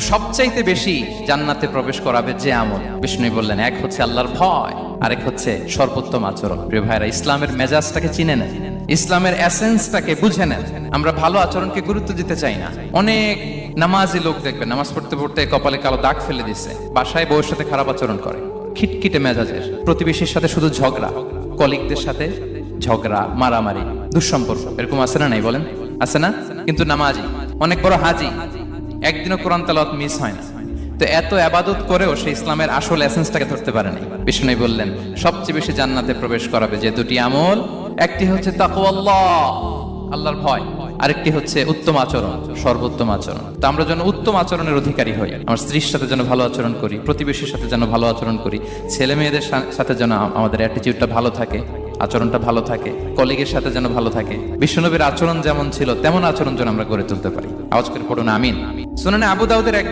সবচাইতে বেশি জান্নাতে প্রবেশ করাবে যে আমল, বিষ্ণু বললেন, এক হচ্ছে আল্লাহর ভয়, আরেক হচ্ছে সর্বোত্তম আচরণ। প্রিয় ভাইরা, ইসলামের মেজাজটাকে চিনে নেন, ইসলামের এসেন্সটাকে বুঝে নেন। আমরা ভালো আচরণকে গুরুত্ব দিতে চাই না। অনেক নামাজি লোক দেখবেন নামাজ পড়তে পড়তে কপালে কালো দাগ ফেলে দিচ্ছে, বাসায় বউয়ের সাথে খারাপ আচরণ করে, খিটখিটে মেজাজের, প্রতিবেশীর সাথে শুধু ঝগড়া, কলিগদের সাথে ঝগড়া, মারামারি, দুঃসম্পর্ক, এরকম আছে না? নাই বলেন, আছে না? কিন্তু নামাজি, অনেক বড় হাজি, একদিনও কোরআন তেলাওয়াত মিস হয় না। তো এত আবাদত করেও সে ইসলামের আসল এসেন্সটাকে ধরতে পারেনি। বিষ্ণু বললেন, সবচেয়ে বেশি জান্নাতে প্রবেশ করাবে যে দুটি আমল, একটি হচ্ছে তাকওয়াল্লাহ, আল্লাহর ভয়, আরেকটি হচ্ছে উত্তম আচরণ, সর্বোত্তম আচরণ। তো আমরা যেন উত্তম আচরণের অধিকারী হই, আমার স্ত্রীর সাথে যেন ভালো আচরণ করি, প্রতিবেশীর সাথে যেন ভালো আচরণ করি, ছেলে মেয়েদের সাথে যেন আমাদের অ্যাটিটিউডটা ভালো থাকে, আচরণটা ভালো থাকে, কলিগের সাথে যেন ভালো থাকে। বিশ্বনবীর আচরণ যেমন ছিল তেমন আচরণ যেন আমরা গড়ে তুলতে পারি। আওয়াজ করে পড়ুন আমিন। শুনানে আবু দাউদের এক